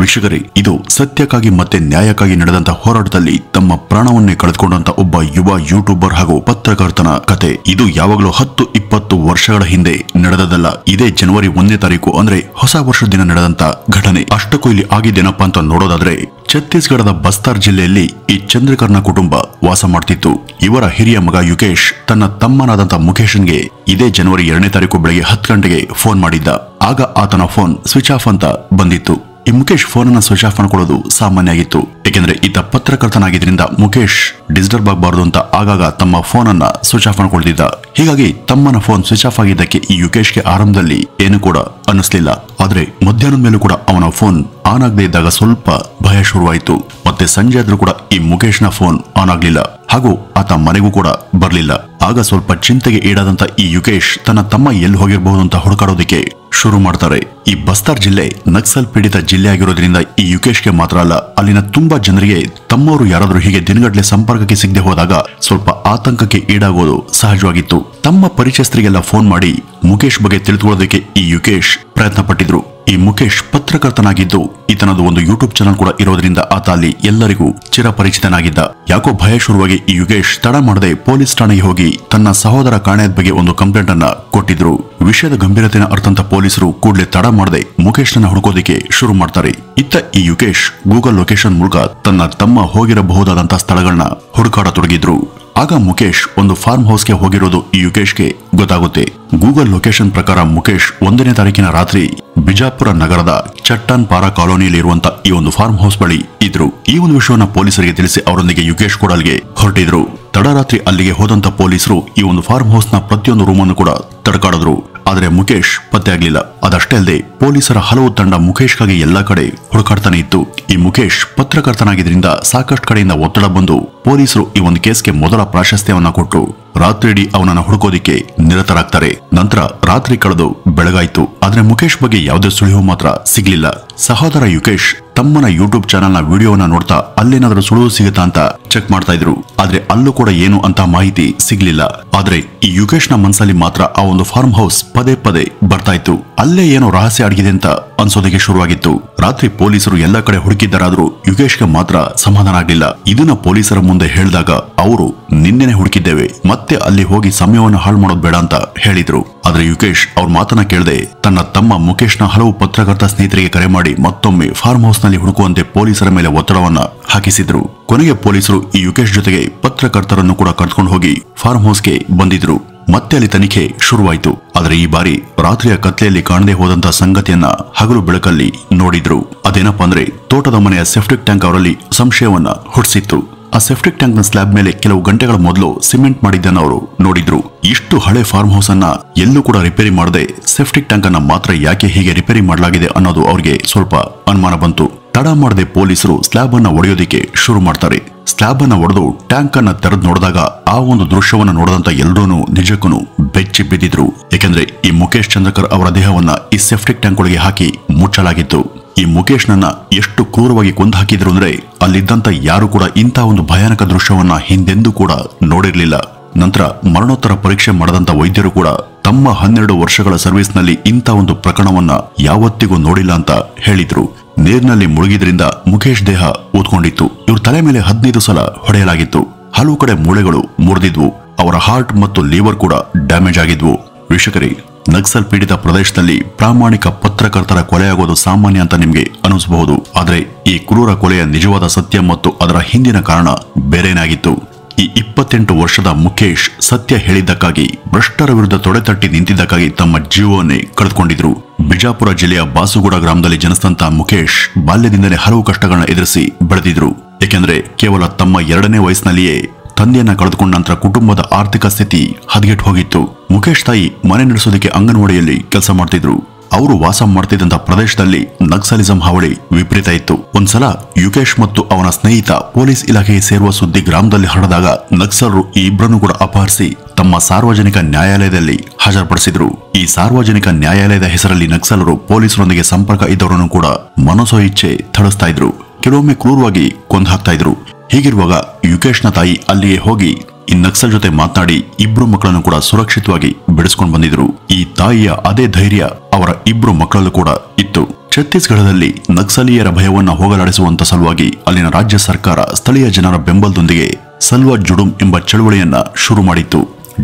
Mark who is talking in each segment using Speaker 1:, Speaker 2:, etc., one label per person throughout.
Speaker 1: ವೀಕ್ಷಕರೇ, ಇದು ಸತ್ಯಕ್ಕಾಗಿ ಮತ್ತೆ ನ್ಯಾಯಕ್ಕಾಗಿ ನಡೆದಂತ ಹೋರಾಟದಲ್ಲಿ ತಮ್ಮ ಪ್ರಾಣವನ್ನೇ ಕಳೆದುಕೊಂಡಂತ ಒಬ್ಬ ಯುವ ಯೂಟ್ಯೂಬರ್ ಹಾಗೂ ಪತ್ರಕರ್ತನ ಕತೆ. ಇದು ಯಾವಾಗಲೂ 10-20 ವರ್ಷಗಳ ಹಿಂದೆ ನಡೆದದಲ್ಲ. ಇದೇ ಜನವರಿ 1ನೇ ತಾರೀಕು ಅಂದ್ರೆ ಹೊಸ ವರ್ಷದ ದಿನ ನಡೆದಂತ ಘಟನೆ. ಅಷ್ಟಕ್ಕೂ ಇಲ್ಲಿ ಆಗಿದ್ದೇನಪ್ಪ ಅಂತ ನೋಡೋದಾದ್ರೆ, ಛತ್ತೀಸ್ಗಢದ ಬಸ್ತಾರ್ ಜಿಲ್ಲೆಯಲ್ಲಿ ಈ ಚಂದ್ರಕರ್ನ ಕುಟುಂಬ ವಾಸ ಮಾಡ್ತಿತ್ತು. ಇವರ ಹಿರಿಯ ಮಗ ಯುಕೇಶ್ ತನ್ನ ತಮ್ಮನಾದಂತ ಮುಖೇಶನ್ಗೆ ಇದೇ ಜನವರಿ 2ನೇ ತಾರೀಕು ಬೆಳಗ್ಗೆ 10 ಗಂಟೆಗೆ ಫೋನ್ ಮಾಡಿದ್ದ. ಆಗ ಆತನ ಫೋನ್ ಸ್ವಿಚ್ ಆಫ್ ಅಂತ ಬಂದಿತ್ತು. ಈ ಮುಖೇಶ್ ಫೋನ್ ಅನ್ನ ಸ್ವಿಚ್ ಆಫ್ ಮಾಡ್ಕೊಳ್ಳೋದು ಸಾಮಾನ್ಯ ಆಗಿತ್ತು. ಏಕೆಂದ್ರೆ ಈತ ಪತ್ರಕರ್ತನಾಗಿದ್ದರಿಂದ ಮುಖೇಶ್ ಡಿಸ್ಟರ್ಬ್ ಆಗಬಾರದು ಅಂತ ಆಗಾಗ ತಮ್ಮ ಫೋನ್ ಅನ್ನ ಸ್ವಿಚ್ ಆಫ್ ಮಾಡ್ಕೊಳ್ತಿದ್ದ. ಹೀಗಾಗಿ ತಮ್ಮನ ಫೋನ್ ಸ್ವಿಚ್ ಆಫ್ ಆಗಿದ್ದಕ್ಕೆ ಈ ಯುಕೇಶ್ಗೆ ಆರಂಭದಲ್ಲಿ ಏನು ಕೂಡ ಅನ್ನಿಸ್ಲಿಲ್ಲ. ಆದ್ರೆ ಮಧ್ಯಾಹ್ನದ ಮೇಲೂ ಕೂಡ ಅವನ ಫೋನ್ ಆನ್ ಆಗದೆ ಇದ್ದಾಗ ಸ್ವಲ್ಪ ಭಯ ಶುರುವಾಯಿತು. ಮತ್ತೆ ಸಂಜೆ ಆದ್ರೂ ಕೂಡ ಈ ಮುಖೇಶ್ನ ಫೋನ್ ಆನ್ ಆಗ್ಲಿಲ್ಲ ಹಾಗೂ ಆತ ಮನೆಗೂ ಕೂಡ ಬರ್ಲಿಲ್ಲ. ಆಗ ಸ್ವಲ್ಪ ಚಿಂತೆಗೆ ಈಡಾದಂತ ಈ ಯುಕೇಶ್ ತನ್ನ ತಮ್ಮ ಎಲ್ಲಿ ಹೋಗಿರಬಹುದು ಅಂತ ಹುಡುಕಾಡೋದಕ್ಕೆ ಶುರು ಮಾಡ್ತಾರೆ. ಈ ಬಸ್ತಾರ್ ಜಿಲ್ಲೆ ನಕ್ಸಲ್ ಪೀಡಿತ ಜಿಲ್ಲೆ ಆಗಿರೋದ್ರಿಂದ ಈ ಯುಕೇಶ್ಗೆ ಮಾತ್ರ ಅಲ್ಲ, ಅಲ್ಲಿನ ತುಂಬಾ ಜನರಿಗೆ ತಮ್ಮವರು ಯಾರಾದ್ರೂ ಹೀಗೆ ದಿನಗಟ್ಟಲೆ ಸಂಪರ್ಕಕ್ಕೆ ಸಿಗದೆ ಹೋದಾಗ ಸ್ವಲ್ಪ ಆತಂಕಕ್ಕೆ ಈಡಾಗೋದು ಸಹಜವಾಗಿತ್ತು. ತಮ್ಮ ಪರಿಚಯಸ್ಥರಿಗೆಲ್ಲ ಫೋನ್ ಮಾಡಿ ಮುಖೇಶ್ ಬಗ್ಗೆ ತಿಳಿದುಕೊಳ್ಳೋದಕ್ಕೆ ಈ ಯುಕೇಶ್ ಪ್ರಯತ್ನ ಪಟ್ಟಿದ್ರು. ಈ ಮುಖೇಶ್ ಪತ್ರಕರ್ತನಾಗಿದ್ದು ಈತನದು ಒಂದು ಯೂಟ್ಯೂಬ್ ಚಾನಲ್ ಕೂಡ ಇರೋದ್ರಿಂದ ಆತ ಅಲ್ಲಿ ಎಲ್ಲರಿಗೂ ಚಿರಪರಿಚಿತನಾಗಿದ್ದ. ಯಾಕೋ ಭಯ ಶುರುವಾಗಿ ಈ ಯುಕೇಶ್ ತಡ ಮಾಡದೆ ಪೊಲೀಸ್ ಠಾಣೆಗೆ ಹೋಗಿ ತನ್ನ ಸಹೋದರ ಕಾಣೆಯಾದ ಬಗ್ಗೆ ಒಂದು ಕಂಪ್ಲೇಂಟ್ ಅನ್ನ ಕೊಟ್ಟಿದ್ರು. ವಿಷಯದ ಗಂಭೀರತೆನ ಅರ್ಥಂತ ಪೊಲೀಸರು ಕೂಡಲೇ ತಡ ಮಾಡದೆ ಮುಖೇಶ್ನ ಹುಡುಕೋದಕ್ಕೆ ಶುರು ಮಾಡ್ತಾರೆ. ಇತ್ತ ಈ ಯುಕೇಶ್ ಗೂಗಲ್ ಲೊಕೇಶನ್ ಮೂಲಕ ತನ್ನ ತಮ್ಮ ಹೋಗಿರಬಹುದಾದಂತಹ ಸ್ಥಳಗಳನ್ನ ಹುಡುಕಾಡತೊಡಗಿದ್ರು. ಆಗ ಮುಖೇಶ್ ಒಂದು ಫಾರ್ಮ್ ಹೌಸ್ಗೆ ಹೋಗಿರೋದು ಈ ಯುಕೇಶ್ಗೆ ಗೊತ್ತಾಗುತ್ತೆ. ಗೂಗಲ್ ಲೊಕೇಶನ್ ಪ್ರಕಾರ ಮುಖೇಶ್ 1ನೇ ತಾರೀಕಿನ ರಾತ್ರಿ ಬಿಜಾಪುರ ನಗರದ ಚಟ್ಟಾನ್ ಪಾರಾ ಕಾಲೋನಿಯಲ್ಲಿ ಇರುವಂತ ಈ ಒಂದು ಫಾರ್ಮ್ ಹೌಸ್ ಬಳಿ ಇದ್ರು. ಈ ಒಂದು ವಿಷಯವನ್ನ ಪೊಲೀಸರಿಗೆ ತಿಳಿಸಿ ಅವರೊಂದಿಗೆ ಯುಕೇಶ್ ಕೂಡ ಅಲ್ಲಿಗೆ ಹೊರಟಿದ್ರು. ತಡರಾತ್ರಿ ಅಲ್ಲಿಗೆ ಹೋದಂತ ಪೊಲೀಸರು ಈ ಒಂದು ಫಾರ್ಮ್ ಹೌಸ್ ನ ಪ್ರತಿಯೊಂದು ರೂಮ್ ಅನ್ನು ಕೂಡ ತಡಕಾಡಿದ್ರು. ಆದ್ರೆ ಮುಖೇಶ್ ಪತ್ತೆ ಆಗ್ಲಿಲ್ಲ. ಅದಷ್ಟೇ ಅಲ್ಲದೆ ಪೊಲೀಸರ ಹಲವು ತಂಡ ಮುಖೇಶ್ಗಾಗಿ ಎಲ್ಲಾ ಕಡೆ ಹುಡುಕಾಡ್ತಾನೆ ಇತ್ತು. ಈ ಮುಖೇಶ್ ಪತ್ರಕರ್ತನಾಗಿದ್ರಿಂದ ಸಾಕಷ್ಟು ಕಡೆಯಿಂದ ಒತ್ತಡ ಬಂದು ಪೊಲೀಸರು ಈ ಒಂದು ಕೇಸ್ಗೆ ಮೊದಲ ಪ್ರಾಶಸ್ತ್ಯವನ್ನ ಕೊಟ್ಟು ರಾತ್ರಿಯಿಡೀ ಅವನನ್ನ ಹುಡುಕೋದಿಕ್ಕೆ ನಿರತರಾಗ್ತಾರೆ. ನಂತರ ರಾತ್ರಿ ಕಳೆದು ಬೆಳಗಾಯ್ತು. ಆದ್ರೆ ಮುಖೇಶ್ ಬಗ್ಗೆ ಯಾವುದೇ ಸುಳಿವು ಮಾತ್ರ ಸಿಗ್ಲಿಲ್ಲ. ಸಹೋದರ ಯುಕೇಶ್ ತಮ್ಮನ ಯೂಟ್ಯೂಬ್ ಚಾನಲ್ ನ ವಿಡಿಯೋನ ನೋಡ್ತಾ ಅಲ್ಲೇನಾದ್ರೂ ಸುಳಿವು ಸಿಗುತ್ತಾ ಅಂತ ಚೆಕ್ ಮಾಡ್ತಾ ಇದ್ರು. ಆದ್ರೆ ಅಲ್ಲೂ ಕೂಡ ಏನು ಅಂತ ಮಾಹಿತಿ ಸಿಗ್ಲಿಲ್ಲ. ಆದ್ರೆ ಈ ಯುಕೇಶ್ ನ ಮನಸ್ಸಲ್ಲಿ ಮಾತ್ರ ಆ ಒಂದು ಫಾರ್ಮ್ ಹೌಸ್ ಪದೇ ಪದೇ ಬರ್ತಾ ಇತ್ತು. ಅಲ್ಲೇ ಏನೋ ರಹಸ್ಯ ಅಡಗಿದೆ ಅಂತ ಅನ್ಸೋದಕ್ಕೆ ಶುರುವಾಗಿತ್ತು. ರಾತ್ರಿ ಪೊಲೀಸರು ಎಲ್ಲಾ ಕಡೆ ಹುಡುಕಿದ್ದರಾದ್ರೂ ಯುಕೇಶ್ಗೆ ಮಾತ್ರ ಸಮಾಧಾನ ಆಗ್ಲಿಲ್ಲ. ಇದನ್ನ ಪೊಲೀಸರ ಮುಂದೆ ಹೇಳಿದಾಗ ಅವರು ನಿನ್ನೆನೆ ಹುಡುಕಿದ್ದೇವೆ, ಮತ್ತೆ ಅಲ್ಲಿ ಹೋಗಿ ಸಮಯವನ್ನು ಹಾಳು ಮಾಡೋದು ಬೇಡ ಅಂತ ಹೇಳಿದ್ರು. ಆದ್ರೆ ಯುಕೇಶ್ ಅವ್ರ ಮಾತನ್ನ ಕೇಳದೆ ತನ್ನ ತಮ್ಮ ಮುಖೇಶ್ನ ಹಲವು ಪತ್ರಕರ್ತ ಸ್ನೇಹಿತರಿಗೆ ಕರೆ ಮಾಡಿ ಮತ್ತೊಮ್ಮೆ ಫಾರ್ಮ್ ಹೌಸ್ ನಲ್ಲಿ ಹುಡುಕುವಂತೆ ಪೊಲೀಸರ ಮೇಲೆ ಒತ್ತಡವನ್ನ ಹಾಕಿಸಿದ್ರು. ಕೊನೆಗೆ ಪೊಲೀಸರು ಈ ಯುಕೇಶ್ ಜೊತೆಗೆ ಪತ್ರಕರ್ತರನ್ನು ಕೂಡ ಕರ್ಕೊಂಡು ಹೋಗಿ ಫಾರ್ಮ್ ಹೌಸ್ಗೆ ಬಂದಿದ್ರು. ಮತ್ತೆ ಅಲ್ಲಿ ತನಿಖೆ ಶುರುವಾಯಿತು. ಆದ್ರೆ ಈ ಬಾರಿ ರಾತ್ರಿಯ ಕತ್ಲೆಯಲ್ಲಿ ಕಾಣದೆ ಹೋದಂತ ಸಂಗತಿಯನ್ನ ಹಗಲು ಬೆಳಕಲ್ಲಿ ನೋಡಿದ್ರು. ಅದೇನಪ್ಪಾ ಅಂದ್ರೆ ತೋಟದ ಮನೆಯ ಸೆಪ್ಟಿಕ್ ಟ್ಯಾಂಕ್ ಅವರಲ್ಲಿ ಸಂಶಯವನ್ನ ಹುಟ್ಟಿಸಿತ್ತು. ಆ ಸೆಪ್ಟಿಕ್ ಟ್ಯಾಂಕ್ ನ ಸ್ಲ್ಯಾಬ್ ಮೇಲೆ ಕೆಲವು ಗಂಟೆಗಳ ಮೊದಲು ಸಿಮೆಂಟ್ ಮಾಡಿದ್ದನ್ನ ಅವರು ನೋಡಿದ್ರು. ಇಷ್ಟು ಹಳೆ ಫಾರ್ಮ್ ಹೌಸ್ ಅನ್ನ ಎಲ್ಲೂ ಕೂಡ ರಿಪೇರಿ ಮಾಡದೆ ಸೆಪ್ಟಿಕ್ ಟ್ಯಾಂಕ್ ಅನ್ನ ಮಾತ್ರ ಯಾಕೆ ಹೀಗೆ ರಿಪೇರಿ ಮಾಡಲಾಗಿದೆ ಅನ್ನೋದು ಅವ್ರಿಗೆ ಸ್ವಲ್ಪ ಅನುಮಾನ ಬಂತು. ತಡ ಮಾಡದೆ ಪೊಲೀಸರು ಸ್ಲ್ಯಾಬ್ ಅನ್ನ ಒಡೆಯೋದಿಕ್ಕೆ ಶುರು ಮಾಡ್ತಾರೆ. ಸ್ಲ್ಯಾಬ್ ಅನ್ನ ಒಡೆದು ಟ್ಯಾಂಕ್ ಅನ್ನ ತೆರೆದು ನೋಡಿದಾಗ ಆ ಒಂದು ದೃಶ್ಯವನ್ನ ನೋಡಿದಂತ ಎಲ್ಲರೂ ನಿಜಕ್ಕೂ ಬೆಚ್ಚಿ ಬಿದ್ದಿದ್ರು. ಯಾಕೆಂದ್ರೆ ಈ ಮುಖೇಶ್ ಚಂದ್ರಕರ್ ಅವರ ದೇಹವನ್ನ ಈ ಸೆಪ್ಟಿಕ್ ಟ್ಯಾಂಕ್ ಒಳಗೆ ಹಾಕಿ ಮುಚ್ಚಲಾಗಿತ್ತು. ಈ ಮುಖೇಶ್ ನನ್ನ ಎಷ್ಟು ಕ್ರೂರವಾಗಿ ಕೊಂದು ಹಾಕಿದ್ರು ಅಂದ್ರೆ ಅಲ್ಲಿದ್ದಂತ ಯಾರು ಕೂಡ ಇಂಥ ಒಂದು ಭಯಾನಕ ದೃಶ್ಯವನ್ನ ಹಿಂದೆಂದೂ ಕೂಡ ನೋಡಿರ್ಲಿಲ್ಲ. ನಂತರ ಮರಣೋತ್ತರ ಪರೀಕ್ಷೆ ಮಾಡದಂತ ವೈದ್ಯರು ಕೂಡ ತಮ್ಮ 12 ವರ್ಷಗಳ ಸರ್ವಿಸ್ ನಲ್ಲಿ ಇಂಥ ಒಂದು ಪ್ರಕರಣವನ್ನ ಯಾವತ್ತಿಗೂ ನೋಡಿಲ್ಲ ಅಂತ ಹೇಳಿದ್ರು. ನೀರಿನಲ್ಲಿ ಮುಳುಗಿದ್ರಿಂದ ಮುಖೇಶ್ ದೇಹ ಊದ್ಕೊಂಡಿತ್ತು. ಇವ್ರ ತಲೆ ಮೇಲೆ 15 ಸಲ ಹೊಡೆಯಲಾಗಿತ್ತು. ಹಲವು ಕಡೆ ಮೂಳೆಗಳು ಮುರಿದಿದ್ವು. ಅವರ ಹಾರ್ಟ್ ಮತ್ತು ಲಿವರ್ ಕೂಡ ಡ್ಯಾಮೇಜ್ ಆಗಿದ್ವು. ವೀಕ್ಷಕರೇ, ನಕ್ಸಲ್ ಪೀಡಿತ ಪ್ರದೇಶದಲ್ಲಿ ಪ್ರಾಮಾಣಿಕ ಪತ್ರಕರ್ತರ ಕೊಲೆಯಾಗೋದು ಸಾಮಾನ್ಯ ಅಂತ ನಿಮ್ಗೆ ಅನಿಸಬಹುದು. ಆದ್ರೆ ಈ ಕ್ರೂರ ಕೊಲೆಯ ನಿಜವಾದ ಸತ್ಯ ಮತ್ತು ಅದರ ಹಿಂದಿನ ಕಾರಣ ಬೇರೇನಾಗಿತ್ತು. ಈ 28 ವರ್ಷದ ಮುಖೇಶ್ ಸತ್ಯ ಹೇಳಿದ್ದಕ್ಕಾಗಿ, ಭ್ರಷ್ಟರ ವಿರುದ್ಧ ತೊಡೆತಟ್ಟಿ ನಿಂತಿದ್ದಕ್ಕಾಗಿ ತಮ್ಮ ಜೀವವನ್ನೇ ಕಳೆದುಕೊಂಡಿದ್ರು. ಬಿಜಾಪುರ ಜಿಲ್ಲೆಯ ಬಾಸುಗೂಡ ಗ್ರಾಮದಲ್ಲಿ ಜನಿಸಿದಂತ ಮುಖೇಶ್ ಬಾಲ್ಯದಿಂದಲೇ ಹಲವು ಕಷ್ಟಗಳನ್ನ ಎದುರಿಸಿ ಬೆಳೆದಿದ್ರು. ಏಕೆಂದ್ರೆ ಕೇವಲ ತಮ್ಮ 2ನೇ ವಯಸ್ಸಿನಲ್ಲಿಯೇ ತಂದೆಯನ್ನ ಕಳೆದುಕೊಂಡ ನಂತರ ಕುಟುಂಬದ ಆರ್ಥಿಕ ಸ್ಥಿತಿ ಹದಗೆಟ್ಟು ಹೋಗಿತ್ತು. ಮುಖೇಶ್ ತಾಯಿ ಮನೆ ನಡೆಸೋದಕ್ಕೆ ಅಂಗನವಾಡಿಯಲ್ಲಿ ಕೆಲಸ ಮಾಡ್ತಿದ್ರು. ಅವರು ವಾಸ ಮಾಡ್ತಿದ್ದಂತ ಪ್ರದೇಶದಲ್ಲಿ ನಕ್ಸಲಿಸಂ ಹಾವಳಿ ವಿಪರೀತ ಇತ್ತು. ಒಂದ್ಸಲ ಯುಕೇಶ್ ಮತ್ತು ಅವನ ಸ್ನೇಹಿತ ಪೊಲೀಸ್ ಇಲಾಖೆಗೆ ಸೇರುವ ಸುದ್ದಿ ಗ್ರಾಮದಲ್ಲಿ ಹರಡಿದಾಗ ನಕ್ಸಲರು ಈ ಇಬ್ಬರನ್ನು ಕೂಡ ಅಪಹರಿಸಿ ತಮ್ಮ ಸಾರ್ವಜನಿಕ ನ್ಯಾಯಾಲಯದಲ್ಲಿ ಹಾಜರುಪಡಿಸಿದ್ರು. ಈ ಸಾರ್ವಜನಿಕ ನ್ಯಾಯಾಲಯದ ಹೆಸರಲ್ಲಿ ನಕ್ಸಲರು ಪೊಲೀಸರೊಂದಿಗೆ ಸಂಪರ್ಕ ಇದ್ದವರನ್ನು ಕೂಡ ಮನಸೋ ಇಚ್ಛೆ ಥಳಿಸ್ತಾ ಇದ್ರು. ಕೆಲವೊಮ್ಮೆ ಕ್ರೂರವಾಗಿ ಕೊಂದು ಹಾಕ್ತಾ ಇದ್ರು. ಹೀಗಿರುವಾಗ ಯುಕೇಶ್ನ ತಾಯಿ ಅಲ್ಲಿಗೆ ಹೋಗಿ ಈ ನಕ್ಸಲ್ ಜೊತೆ ಮಾತನಾಡಿ ಇಬ್ರು ಮಕ್ಕಳನ್ನು ಕೂಡ ಸುರಕ್ಷಿತವಾಗಿ ಬಿಡಿಸ್ಕೊಂಡು ಬಂದಿದ್ರು. ಈ ತಾಯಿಯ ಅದೇ ಧೈರ್ಯ ಅವರ ಇಬ್ರು ಮಕ್ಕಳಲ್ಲೂ ಕೂಡ ಇತ್ತು. ಛತ್ತೀಸ್ಗಢದಲ್ಲಿ ನಕ್ಸಲೀಯರ ಭಯವನ್ನ ಹೋಗಲಾಡಿಸುವಂತ ಸಲುವಾಗಿ ಅಲ್ಲಿನ ರಾಜ್ಯ ಸರ್ಕಾರ ಸ್ಥಳೀಯ ಜನರ ಬೆಂಬಲದೊಂದಿಗೆ ಸಲ್ವಾ ಜುಡುಮ್ ಎಂಬ ಚಳವಳಿಯನ್ನ ಶುರು ಮಾಡಿತ್ತು.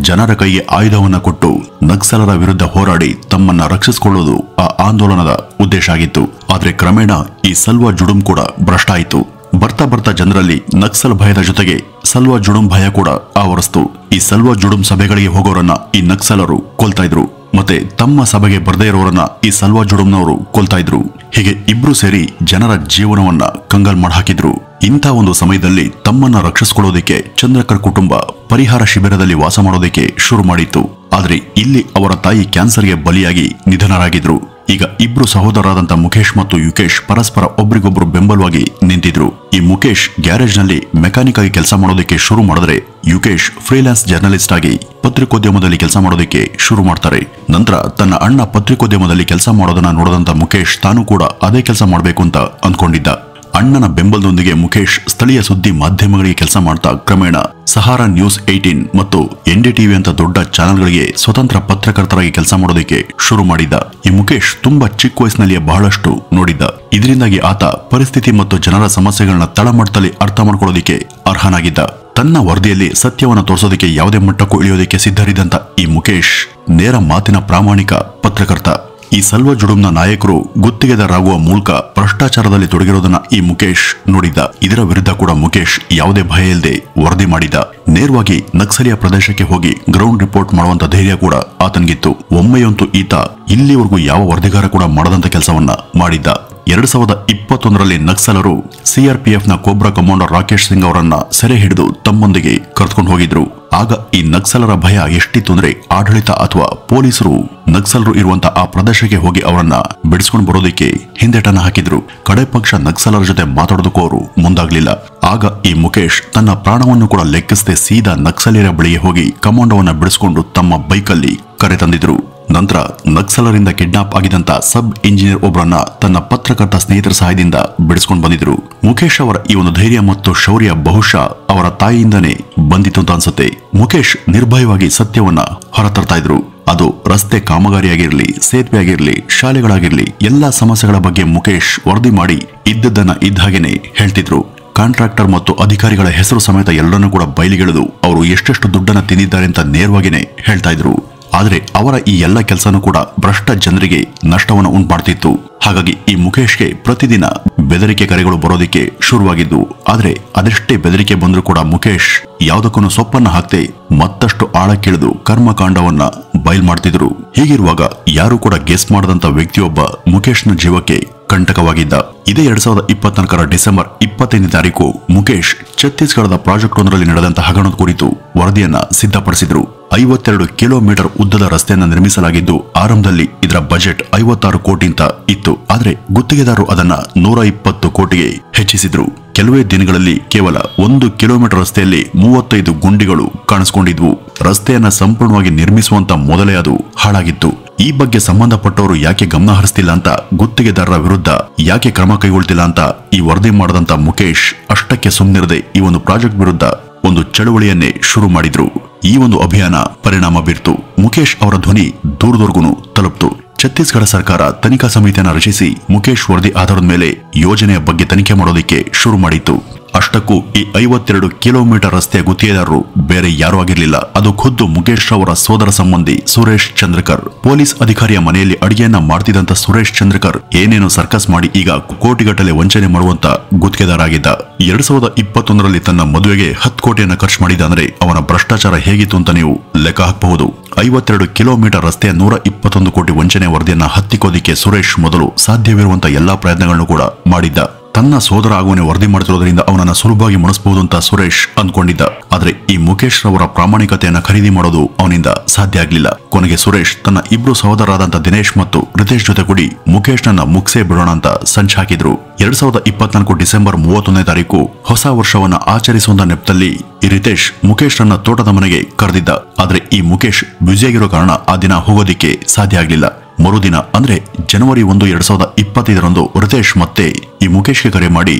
Speaker 1: ಜನರ ಕೈಗೆ ಆಯುಧವನ್ನ ಕೊಟ್ಟು ನಕ್ಸಲರ ವಿರುದ್ಧ ಹೋರಾಡಿ ತಮ್ಮನ್ನ ರಕ್ಷಿಸಿಕೊಳ್ಳುವುದು ಆ ಆಂದೋಲನದ ಉದ್ದೇಶ ಆಗಿತ್ತು. ಆದ್ರೆ ಕ್ರಮೇಣ ಈ ಸಲ್ವಾ ಜುಡುಮ್ ಕೂಡ ಭ್ರಷ್ಟ ಆಯಿತು. ಬರ್ತಾ ಬರ್ತಾ ಜನರಲ್ಲಿ ನಕ್ಸಲ್ ಭಯದ ಜೊತೆಗೆ ಸಲ್ವಾ ಜುಡುಮ್ ಭಯ ಕೂಡ ಆವರಿಸ್ತು. ಈ ಸಲ್ವಾ ಜುಡುಮ್ ಸಭೆಗಳಿಗೆ ಹೋಗೋರನ್ನ ಈ ನಕ್ಸಲರು ಕೊಲ್ತಾ ಇದ್ರು, ಮತ್ತೆ ತಮ್ಮ ಸಭೆಗೆ ಬರ್ದೇ ಇರೋರನ್ನ ಈ ಸಲ್ವಾ ಜುಡುಮ್ನವರು ಕೊಲ್ತಾ ಇದ್ರು. ಹೀಗೆ ಇಬ್ರು ಸೇರಿ ಜನರ ಜೀವನವನ್ನ ಕಂಗಾಲ್ ಮಾಡಿ ಹಾಕಿದ್ರು. ಇಂಥ ಒಂದು ಸಮಯದಲ್ಲಿ ತಮ್ಮನ್ನ ರಕ್ಷಿಸಿಕೊಳ್ಳೋದಕ್ಕೆ ಚಂದ್ರಕರ್ ಕುಟುಂಬ ಪರಿಹಾರ ಶಿಬಿರದಲ್ಲಿ ವಾಸ ಮಾಡೋದಕ್ಕೆ ಶುರು ಮಾಡಿತ್ತು. ಆದ್ರೆ ಇಲ್ಲಿ ಅವರ ತಾಯಿ ಕ್ಯಾನ್ಸರ್ಗೆ ಬಲಿಯಾಗಿ ನಿಧನರಾಗಿದ್ರು. ಈಗ ಇಬ್ರು ಸಹೋದರರಾದಂತ ಮುಖೇಶ್ ಮತ್ತು ಯುಕೇಶ್ ಪರಸ್ಪರ ಒಬ್ರಿಗೊಬ್ರು ಬೆಂಬಲವಾಗಿ ನಿಂತಿದ್ರು. ಈ ಮುಖೇಶ್ ಗ್ಯಾರೇಜ್ ನಲ್ಲಿ ಮೆಕ್ಯಾನಿಕ್ ಆಗಿ ಕೆಲಸ ಮಾಡೋದಕ್ಕೆ ಶುರು ಮಾಡಿದ್ರೆ ಯುಕೇಶ್ ಫ್ರೀಲಾನ್ಸ್ ಜರ್ನಲಿಸ್ಟ್ ಆಗಿ ಪತ್ರಿಕೋದ್ಯಮದಲ್ಲಿ ಕೆಲಸ ಮಾಡೋದಕ್ಕೆ ಶುರು ಮಾಡ್ತಾರೆ. ನಂತರ ತನ್ನ ಅಣ್ಣ ಪತ್ರಿಕೋದ್ಯಮದಲ್ಲಿ ಕೆಲಸ ಮಾಡೋದನ್ನ ನೋಡದಂತ ಮುಖೇಶ್ ತಾನು ಕೂಡ ಅದೇ ಕೆಲಸ ಮಾಡಬೇಕು ಅಂತ ಅಂದ್ಕೊಂಡಿದ್ದ. ಅಣ್ಣನ ಬೆಂಬಲದೊಂದಿಗೆ ಮುಖೇಶ್ ಸ್ಥಳೀಯ ಸುದ್ದಿ ಮಾಧ್ಯಮಗಳಿಗೆ ಕೆಲಸ ಮಾಡ್ತಾ ಕ್ರಮೇಣ ಸಹಾರಾ ನ್ಯೂಸ್ 18 ಮತ್ತು NDTV ಅಂತ ದೊಡ್ಡ ಚಾನೆಲ್ಗಳಿಗೆ ಸ್ವತಂತ್ರ ಪತ್ರಕರ್ತರಾಗಿ ಕೆಲಸ ಮಾಡೋದಕ್ಕೆ ಶುರು ಮಾಡಿದ್ದ. ಈ ಮುಖೇಶ್ ತುಂಬಾ ಚಿಕ್ಕ ವಯಸ್ಸಿನಲ್ಲಿಯೇ ಬಹಳಷ್ಟು ನೋಡಿದ್ದ. ಇದರಿಂದಾಗಿ ಆತ ಪರಿಸ್ಥಿತಿ ಮತ್ತು ಜನರ ಸಮಸ್ಯೆಗಳನ್ನ ತಳಮಟ್ಟದಲ್ಲಿ ಅರ್ಥ ಮಾಡ್ಕೊಳ್ಳೋದಕ್ಕೆ ಅರ್ಹನಾಗಿದ್ದ. ತನ್ನ ವರದಿಯಲ್ಲಿ ಸತ್ಯವನ್ನ ತೋರಿಸೋದಕ್ಕೆ ಯಾವುದೇ ಮಟ್ಟಕ್ಕೂ ಇಳಿಯೋದಕ್ಕೆ ಸಿದ್ಧರಿದ್ದಂತ ಈ ಮುಖೇಶ್ ನೇರ ಮಾತಿನ ಪ್ರಾಮಾಣಿಕ ಪತ್ರಕರ್ತ. ಈ ಸಲ್ವಾ ಜುಡುಮ್ನ ನಾಯಕರು ಗುತ್ತಿಗೆದಾರರಾಗುವ ಮೂಲಕ ಭ್ರಷ್ಟಾಚಾರದಲ್ಲಿ ತೊಡಗಿರೋದನ್ನ ಈ ಮುಖೇಶ್ ನೋಡಿದ್ದ. ಇದರ ವಿರುದ್ಧ ಕೂಡ ಮುಖೇಶ್ ಯಾವುದೇ ಭಯ ಇಲ್ಲದೆ ವರದಿ ಮಾಡಿದ. ನೇರವಾಗಿ ನಕ್ಸಲಿಯ ಪ್ರದೇಶಕ್ಕೆ ಹೋಗಿ ಗ್ರೌಂಡ್ ರಿಪೋರ್ಟ್ ಮಾಡುವಂತ ಧೈರ್ಯ ಕೂಡ ಆತನಿಗಿತ್ತು. ಒಮ್ಮೆಯಂತೂ ಈತ ಇಲ್ಲಿವರೆಗೂ ಯಾವ ವರದಿಗಾರ ಕೂಡ ಮಾಡದಂತ ಕೆಲಸವನ್ನ ಮಾಡಿದ್ದ. 2021ರಲ್ಲಿ ನಕ್ಸಲರು CRPF ನ ಕೋಬ್ರಾ ಕಮಾಂಡರ್ ರಾಕೇಶ್ ಸಿಂಗ್ ಅವರನ್ನ ಸೆರೆ ಹಿಡಿದು ತಮ್ಮೊಂದಿಗೆ ಕರೆದುಕೊಂಡು ಹೋಗಿದ್ರು. ಆಗ ಈ ನಕ್ಸಲರ ಭಯ ಎಷ್ಟಿತ್ತು ಅಂದ್ರೆ ಆಡಳಿತ ಅಥವಾ ಪೊಲೀಸರು ನಕ್ಸಲರು ಇರುವಂತ ಆ ಪ್ರದೇಶಕ್ಕೆ ಹೋಗಿ ಅವರನ್ನ ಬಿಡಿಸ್ಕೊಂಡು ಬರೋದಕ್ಕೆ ಹಿಂದೆಟನ್ನ ಹಾಕಿದ್ರು. ಕಡೆ ಪಕ್ಷ ನಕ್ಸಲರ ಜೊತೆ ಮಾತಾಡೋದಕ್ಕೂ ಅವರು ಮುಂದಾಗ್ಲಿಲ್ಲ. ಆಗ ಈ ಮುಖೇಶ್ ತನ್ನ ಪ್ರಾಣವನ್ನು ಕೂಡ ಲೆಕ್ಕಿಸದೆ ಸೀದಾ ನಕ್ಸಲಿಯರ ಬಳಿಗೆ ಹೋಗಿ ಕಮಾಂಡೋವನ್ನ ಬಿಡಿಸಿಕೊಂಡು ತಮ್ಮ ಬೈಕಲ್ಲಿ ಕರೆ ತಂದಿದ್ರು. ನಂತರ ನಕ್ಸಲರಿಂದ ಕಿಡ್ನಾಪ್ ಆಗಿದಂತ ಸಬ್ ಇಂಜಿನಿಯರ್ ಒಬ್ಬರನ್ನ ತನ್ನ ಪತ್ರಕರ್ತ ಸ್ನೇಹಿತರ ಸಹಾಯದಿಂದ ಬಿಡಿಸ್ಕೊಂಡು ಬಂದಿದ್ರು. ಮುಖೇಶ್ ಅವರ ಈ ಒಂದು ಧೈರ್ಯ ಮತ್ತು ಶೌರ್ಯ ಬಹುಶಃ ಅವರ ತಾಯಿಯಿಂದನೇ ಬಂದಿತ್ತು ಅಂತ ಅನ್ಸುತ್ತೆ. ಮುಖೇಶ್ ನಿರ್ಭಯವಾಗಿ ಸತ್ಯವನ್ನ ಹೊರತರ್ತಾ ಇದ್ರು. ಅದು ರಸ್ತೆ ಕಾಮಗಾರಿಯಾಗಿರ್ಲಿ, ಸೇತುವೆ ಆಗಿರ್ಲಿ, ಶಾಲೆಗಳಾಗಿರ್ಲಿ, ಎಲ್ಲಾ ಸಮಸ್ಯೆಗಳ ಬಗ್ಗೆ ಮುಖೇಶ್ ವರದಿ ಮಾಡಿ ಇದ್ದದ್ದನ್ನ ಇದ್ದ ಹಾಗೇನೆ ಹೇಳ್ತಿದ್ರು. ಕಾಂಟ್ರಾಕ್ಟರ್ ಮತ್ತು ಅಧಿಕಾರಿಗಳ ಹೆಸರು ಸಮೇತ ಎಲ್ಲರನ್ನೂ ಕೂಡ ಬಯಲಿಗೆಳೆದು ಅವರು ಎಷ್ಟೆಷ್ಟು ದುಡ್ಡನ್ನ ತಿಂದಿದ್ದಾರೆ ಅಂತ ನೇರವಾಗಿನೇ ಹೇಳ್ತಾ ಇದ್ರು. ಆದ್ರೆ ಅವರ ಈ ಎಲ್ಲ ಕೆಲಸನೂ ಕೂಡ ಭ್ರಷ್ಟ ಜನರಿಗೆ ನಷ್ಟವನ್ನು ಉಂಟುಮಾಡ್ತಿತ್ತು. ಹಾಗಾಗಿ ಈ ಮುಖೇಶ್ಗೆ ಪ್ರತಿದಿನ ಬೆದರಿಕೆ ಕರೆಗಳು ಬರೋದಕ್ಕೆ ಶುರುವಾಗಿದ್ದು. ಆದ್ರೆ ಅದೆಷ್ಟೇ ಬೆದರಿಕೆ ಬಂದ್ರೂ ಕೂಡ ಮುಖೇಶ್ ಯಾವುದಕ್ಕೂ ಸೊಪ್ಪನ್ನ ಹಾಕ್ತೆ ಮತ್ತಷ್ಟು ಆಳಕ್ಕಿಳಿದು ಕರ್ಮಕಾಂಡವನ್ನ ಬಯಲ್ ಮಾಡ್ತಿದ್ರು. ಹೀಗಿರುವಾಗ ಯಾರು ಕೂಡ ಗೆಸ್ ಮಾಡದಂತ ವ್ಯಕ್ತಿಯೊಬ್ಬ ಮುಖೇಶ್ನ ಜೀವಕ್ಕೆ ಕಂಟಕವಾಗಿದ್ದ. ಇದೇ 2024ರ ಡಿಸೆಂಬರ್ 25ನೇ ತಾರೀಕು ಮುಖೇಶ್ ಛತ್ತೀಸ್ಗಢದ ಪ್ರಾಜೆಕ್ಟ್ ಒಂದರಲ್ಲಿ ನಡೆದಂತ ಹಗರಣದ ಕುರಿತು ವರದಿಯನ್ನ ಸಿದ್ಧಪಡಿಸಿದ್ರು. 52 ಕಿಲೋಮೀಟರ್ ಉದ್ದದ ರಸ್ತೆಯನ್ನ ನಿರ್ಮಿಸಲಾಗಿದ್ದು ಆರಂಭದಲ್ಲಿ ಇದರ ಬಜೆಟ್ 56 ಕೋಟಿ ಅಂತ ಇತ್ತು. ಆದ್ರೆ ಗುತ್ತಿಗೆದಾರರು ಅದನ್ನ 120 ಕೋಟಿಗೆ ಹೆಚ್ಚಿಸಿದ್ರು. ಕೆಲವೇ ದಿನಗಳಲ್ಲಿ ಕೇವಲ 1 ಕಿಲೋಮೀಟರ್ ರಸ್ತೆಯಲ್ಲಿ 35 ಗುಂಡಿಗಳು ಕಾಣಿಸಿಕೊಂಡಿದ್ವು. ರಸ್ತೆಯನ್ನ ಸಂಪೂರ್ಣವಾಗಿ ನಿರ್ಮಿಸುವಂತ ಮೊದಲೇ ಅದು ಹಾಳಾಗಿತ್ತು. ಈ ಬಗ್ಗೆ ಸಂಬಂಧಪಟ್ಟವರು ಯಾಕೆ ಗಮನ ಹರಿಸ್ತಿಲ್ಲ ಅಂತ, ಗುತ್ತಿಗೆದಾರರ ವಿರುದ್ಧ ಯಾಕೆ ಕ್ರಮ ಕೈಗೊಳ್ತಿಲ್ಲ ಅಂತ ಈ ವರದಿ ಮಾಡದಂತ ಮುಖೇಶ್ ಅಷ್ಟಕ್ಕೆ ಸುಮ್ಮನಿರದೆ ಈ ಒಂದು ಪ್ರಾಜೆಕ್ಟ್ ವಿರುದ್ಧ ಒಂದು ಚಳವಳಿಯನ್ನೇ ಶುರು ಮಾಡಿದ್ರು. ಈ ಒಂದು ಅಭಿಯಾನ ಪರಿಣಾಮ ಬೀರ್ತು. ಮುಖೇಶ್ ಅವರ ಧ್ವನಿ ದೂರದವರೆಗೂ ತಲುಪ್ತು. ಛತ್ತೀಸ್ಗಢ ಸರ್ಕಾರ ತನಿಖಾ ಸಮಿತಿಯನ್ನು ರಚಿಸಿ ಮುಖೇಶ್ ವರದಿ ಆಧಾರದ ಮೇಲೆ ಯೋಜನೆಯ ಬಗ್ಗೆ ತನಿಖೆ ಮಾಡೋದಕ್ಕೆ ಶುರು ಮಾಡಿತ್ತು. ಅಷ್ಟಕ್ಕೂ ಈ 52 ಕಿಲೋಮೀಟರ್ ರಸ್ತೆಯ ಗುತ್ತಿಗೆದಾರರು ಬೇರೆ ಯಾರೂ ಆಗಿರಲಿಲ್ಲ. ಅದು ಖುದ್ದು ಮುಖೇಶ್ ಅವರ ಸೋದರ ಸಂಬಂಧಿ ಸುರೇಶ್ ಚಂದ್ರಕರ್. ಪೊಲೀಸ್ ಅಧಿಕಾರಿಯ ಮನೆಯಲ್ಲಿ ಅಡಿಗೆಯನ್ನ ಮಾಡ್ತಿದ್ದಂತ ಸುರೇಶ್ ಚಂದ್ರಕರ್ ಏನೇನೋ ಸರ್ಕಸ್ ಮಾಡಿ ಈಗ ಕೋಟಿಗಟ್ಟಲೆ ವಂಚನೆ ಮಾಡುವಂತ ಗುತ್ತಿಗೆದಾರ ಆಗಿದ್ದ. 2021ರಲ್ಲಿ ತನ್ನ ಮದುವೆಗೆ 10 ಕೋಟಿಯನ್ನ ಖರ್ಚು ಮಾಡಿದ ಅಂದ್ರೆ ಅವನ ಭ್ರಷ್ಟಾಚಾರ ಹೇಗಿತ್ತು ಅಂತ ನೀವು ಲೆಕ್ಕ ಹಾಕಬಹುದು. 52 ಕಿಲೋಮೀಟರ್ ರಸ್ತೆಯ 121 ಕೋಟಿ ವಂಚನೆ ವರದಿಯನ್ನ ಹತ್ತಿಕ್ಕೋದಿಕ್ಕೆ ಸುರೇಶ್ ಮೊದಲು ಸಾಧ್ಯವಿರುವಂತ ಎಲ್ಲಾ ಪ್ರಯತ್ನಗಳನ್ನು ಕೂಡ ಮಾಡಿದ್ದ. ತನ್ನ ಸೋದರ ಆಗುವನೆ ವರದಿ ಮಾಡುತ್ತಿರೋದ್ರಿಂದ ಅವನನ್ನ ಸುಲಭವಾಗಿ ಮುಣಿಸಬಹುದು ಅಂತ ಸುರೇಶ್ ಅಂದ್ಕೊಂಡಿದ್ದ. ಆದ್ರೆ ಈ ಮುಖೇಶ್ ರವರ ಪ್ರಾಮಾಣಿಕತೆಯನ್ನ ಖರೀದಿ ಮಾಡೋದು ಅವನಿಂದ ಸಾಧ್ಯ ಆಗ್ಲಿಲ್ಲ. ಕೊನೆಗೆ ಸುರೇಶ್ ತನ್ನ ಇಬ್ರು ಸಹೋದರರಾದಂತ ದಿನೇಶ್ ಮತ್ತು ರಿತೇಶ್ ಜೊತೆ ಕೂಡಿ ಮುಖೇಶ್ ನನ್ನ ಮುಗ್ಸೇ ಬಿಡೋಣ ಅಂತ ಸಂಚು ಹಾಕಿದ್ರು. 2024 ಡಿಸೆಂಬರ್ 31ನೇ ತಾರೀಕು ಹೊಸ ವರ್ಷವನ್ನ ಆಚರಿಸುವಂತ ನೆಪದಲ್ಲಿ ಈ ರಿತೇಶ್ ಮುಖೇಶ್ ರನ್ನ ತೋಟದ ಮನೆಗೆ ಕರೆದಿದ್ದ. ಆದ್ರೆ ಈ ಮುಖೇಶ್ ಬ್ಯುಸಿಯಾಗಿರೋ ಕಾರಣ ಆ ದಿನ ಹೋಗೋದಿಕ್ಕೆ ಸಾಧ್ಯ ಆಗ್ಲಿಲ್ಲ. ಮರುದಿನ ಅಂದ್ರೆ ಜನವರಿ 1, 2025ರಂದು ರಿತೇಶ್ ಮತ್ತೆ ಈ ಮುಖೇಶ್ಗೆ ಕರೆ ಮಾಡಿ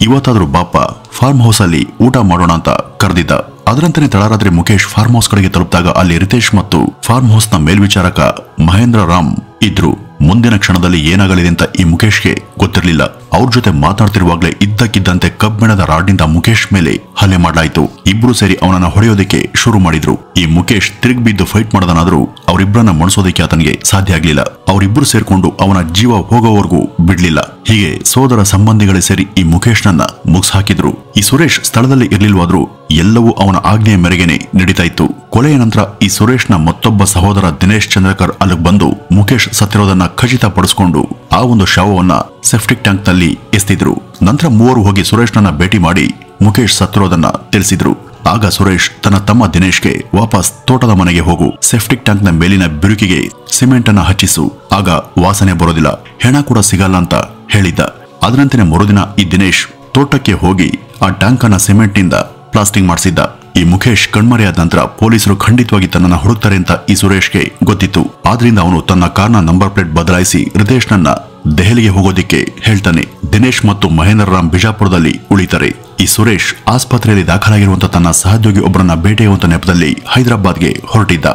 Speaker 1: ಇವತ್ತಾದ್ರೂ ಬಾಪ ಫಾರ್ಮ್ ಹೌಸ್ ಅಲ್ಲಿ ಊಟ ಮಾಡೋಣ ಅಂತ ಕರೆದಿದ್ದ. ಅದರಂತೆ ತಡರಾತ್ರಿ ಮುಖೇಶ್ ಫಾರ್ಮ್ ಹೌಸ್ ಕಡೆಗೆ ತಲುಪಿದಾಗ ಅಲ್ಲಿ ರಿತೇಶ್ ಮತ್ತು ಫಾರ್ಮ್ ಹೌಸ್ ನ ಮೇಲ್ವಿಚಾರಕ ಮಹೇಂದ್ರ ರಾಮ್ ಇದ್ರು. ಮುಂದಿನ ಕ್ಷಣದಲ್ಲಿ ಏನಾಗಲಿದೆ ಅಂತ ಈ ಮುಖೇಶ್ಗೆ ಗೊತ್ತಿರಲಿಲ್ಲ. ಅವ್ರ ಜೊತೆ ಮಾತಾಡ್ತಿರುವಾಗಲೇ ಇದ್ದಕ್ಕಿದ್ದಂತೆ ಕಬ್ಬಿಣದ ರಾಡ್ನಿಂದ ಮುಖೇಶ್ ಮೇಲೆ ಹಲ್ಲೆ ಮಾಡಲಾಯಿತು. ಇಬ್ರು ಸೇರಿ ಅವನನ್ನ ಹೊಡೆಯೋದಕ್ಕೆ ಶುರು ಮಾಡಿದ್ರು. ಈ ಮುಖೇಶ್ ತಿರುಗಿ ಬಿದ್ದು ಫೈಟ್ ಮಾಡದನಾದ್ರೂ ಅವರಿಬ್ಬರನ್ನ ಮಣಿಸೋದಕ್ಕೆ ಆತನಿಗೆ ಸಾಧ್ಯ ಆಗ್ಲಿಲ್ಲ. ಅವರಿಬ್ಬರು ಸೇರ್ಕೊಂಡು ಅವನ ಜೀವ ಹೋಗೋವರೆಗೂ ಬಿಡ್ಲಿಲ್ಲ. ಹೀಗೆ ಸೋದರ ಸಂಬಂಧಿಗಳೇ ಸೇರಿ ಈ ಮುಖೇಶ್ನನ್ನ ಮುಗಿಸ್ ಹಾಕಿದ್ರು. ಈ ಸುರೇಶ್ ಸ್ಥಳದಲ್ಲಿ ಇರ್ಲಿಲ್ವಾದ್ರೂ ಎಲ್ಲವೂ ಅವನ ಆಜ್ಞೆಯ ಮೇರೆಗೆನೆ ನಡೀತಾ ಇತ್ತು. ಕೊಲೆಯ ನಂತರ ಈ ಸುರೇಶ್ನ ಮತ್ತೊಬ್ಬ ಸಹೋದರ ದಿನೇಶ್ ಚಂದ್ರಕರ್ ಅಲ್ಲಿಗೆ ಬಂದು ಮುಖೇಶ್ ಸತ್ತಿರೋದನ್ನ ಖಚಿತಪಡಿಸಿಕೊಂಡು ಆ ಒಂದು ಶವವನ್ನ ಸೆಪ್ಟಿಕ್ ಟ್ಯಾಂಕ್ ನಲ್ಲಿ ಎಸ್ತಿದ್ರು. ನಂತರ ಮೂವರು ಹೋಗಿ ಸುರೇಶ್ನನ್ನ ಭೇಟಿ ಮಾಡಿ ಮುಖೇಶ್ ಸತ್ತಿರೋದನ್ನ ತಿಳಿಸಿದ್ರು. ಆಗ ಸುರೇಶ್ ತನ್ನ ತಮ್ಮ ದಿನೇಶ್ಗೆ ವಾಪಸ್ ತೋಟದ ಮನೆಗೆ ಹೋಗು, ಸೆಪ್ಟಿಕ್ ಟ್ಯಾಂಕ್ ನ ಮೇಲಿನ ಬಿರುಕಿಗೆ ಸಿಮೆಂಟ್ ಅನ್ನ ಹಚ್ಚಿಸು, ಆಗ ವಾಸನೆ ಬರೋದಿಲ್ಲ, ಹೆಣ ಕೂಡ ಸಿಗಲ್ಲ ಅಂತ ಹೇಳಿದ್ದ. ಅದರಂತೆ ಮರುದಿನ ಈ ದಿನೇಶ್ ತೋಟಕ್ಕೆ ಹೋಗಿ ಆ ಟ್ಯಾಂಕ್ ಅನ್ನ ಸಿಮೆಂಟ್ ನಿಂದ ಪ್ಲಾಸ್ಟಿಂಗ್ ಮಾಡಿಸಿದ್ದ. ಈ ಮುಖೇಶ್ ಕಣ್ಮರೆಯಾದ ನಂತರ ಪೊಲೀಸರು ಖಂಡಿತವಾಗಿ ತನ್ನನ್ನ ಹುಡುಕ್ತಾರೆ ಅಂತ ಈ ಸುರೇಶ್ಗೆ ಗೊತ್ತಿತ್ತು. ಆದ್ರಿಂದ ಅವನು ತನ್ನ ಕಾರ್ನ ನಂಬರ್ ಪ್ಲೇಟ್ ಬದಲಾಯಿಸಿ ರಿತೇಶ್ನನ್ನ ದೆಹಲಿಗೆ ಹೋಗೋದಿಕ್ಕೆ ಹೇಳ್ತಾನೆ. ದಿನೇಶ್ ಮತ್ತು ಮಹೇಂದ್ರ ರಾಮ್ ಬಿಜಾಪುರದಲ್ಲಿ ಉಳಿತಾರೆ. ಈ ಸುರೇಶ್ ಆಸ್ಪತ್ರೆಯಲ್ಲಿ ದಾಖಲಾಗಿರುವಂತಹ ತನ್ನ ಸಹೋದ್ಯೋಗಿ ಒಬ್ಬರನ್ನ ಭೇಟಿಯಾಗುವಂತ ನೆಪದಲ್ಲಿ ಹೈದರಾಬಾದ್ಗೆ ಹೊರಟಿದ್ದ.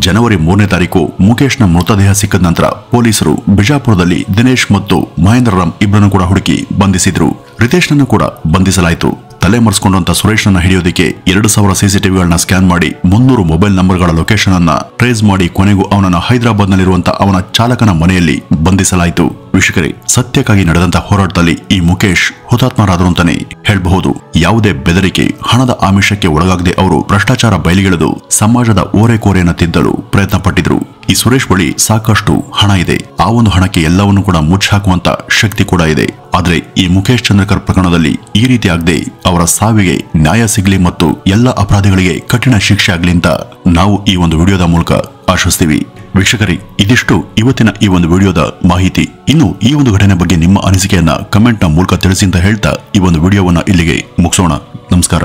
Speaker 1: ಜನವರಿ 3ನೇ ತಾರೀಕು ಮುಖೇಶ್ನ ಮೃತದೇಹ ಸಿಕ್ಕದ ನಂತರ ಪೊಲೀಸರು ಬಿಜಾಪುರದಲ್ಲಿ ದಿನೇಶ್ ಮತ್ತು ಮಹೇಂದ್ರ ರಾಮ್ ಇಬ್ಬರನ್ನು ಕೂಡ ಹುಡುಕಿ ಬಂಧಿಸಿದ್ರು. ರಿತೇಶ್ನನ್ನು ಕೂಡ ಬಂಧಿಸಲಾಯಿತು. ತಲೆ ಮರೆಸಿಕೊಂಡಂತ ಸುರೇಶ್ನನ್ನ ಹಿಡಿಯೋದಕ್ಕೆ 2000 ಸಿಸಿಟಿವಿಗಳನ್ನ ಸ್ಕ್ಯಾನ್ ಮಾಡಿ 300 ಮೊಬೈಲ್ ನಂಬರ್ಗಳ ಲೊಕೇಶನ್ ಅನ್ನ ಟ್ರೇಸ್ ಮಾಡಿ ಕೊನೆಗೂ ಅವನನ್ನ ಹೈದರಾಬಾದ್ ನಲ್ಲಿರುವಂತಹ ಅವನ ಚಾಲಕನ ಮನೆಯಲ್ಲಿ ಬಂಧಿಸಲಾಯಿತು. ವೀಕ್ಷಕರೇ, ಸತ್ಯಕ್ಕಾಗಿ ನಡೆದಂತ ಹೋರಾಟದಲ್ಲಿ ಈ ಮುಖೇಶ್ ಹುತಾತ್ಮರಾದರು ಅಂತಾನೆ ಹೇಳಬಹುದು. ಯಾವುದೇ ಬೆದರಿಕೆ, ಹಣದ ಆಮಿಷಕ್ಕೆ ಒಳಗಾಗದೆ ಅವರು ಭ್ರಷ್ಟಾಚಾರ ಬಯಲಿಗೆಳೆದು ಸಮಾಜದ ಓರೆಕೋರೆಯನ್ನ ತಿದ್ದಲು ಪ್ರಯತ್ನ ಪಟ್ಟಿದ್ರು. ಈ ಸುರೇಶ್ ಬಳಿ ಸಾಕಷ್ಟು ಹಣ ಇದೆ. ಆ ಒಂದು ಹಣಕ್ಕೆ ಎಲ್ಲವನ್ನೂ ಕೂಡ ಮುಚ್ಚಾಕುವಂತ ಶಕ್ತಿ ಕೂಡ ಇದೆ. ಆದ್ರೆ ಈ ಮುಖೇಶ್ ಚಂದ್ರಕರ್ ಪ್ರಕರಣದಲ್ಲಿ ಈ ರೀತಿ ಆಗದೆ ಅವರ ಸಾವಿಗೆ ನ್ಯಾಯ ಸಿಗಲಿ ಮತ್ತು ಎಲ್ಲ ಅಪರಾಧಿಗಳಿಗೆ ಕಠಿಣ ಶಿಕ್ಷೆ ಆಗ್ಲಿ ಅಂತ ನಾವು ಈ ಒಂದು ವಿಡಿಯೋದ ಮೂಲಕ ಆಶಿಸ್ತೀವಿ. ವೀಕ್ಷಕರೇ, ಇದಿಷ್ಟು ಇವತ್ತಿನ ಈ ಒಂದು ವಿಡಿಯೋದ ಮಾಹಿತಿ. ಇನ್ನು ಈ ಒಂದು ಘಟನೆ ಬಗ್ಗೆ ನಿಮ್ಮ ಅನಿಸಿಕೆಯನ್ನ ಕಮೆಂಟ್ ನ ಮೂಲಕ ತಿಳಿಸಿ ಅಂತ ಹೇಳ್ತಾ ಈ ಒಂದು ವಿಡಿಯೋವನ್ನ ಇಲ್ಲಿಗೆ ಮುಗಿಸೋಣ. ನಮಸ್ಕಾರ.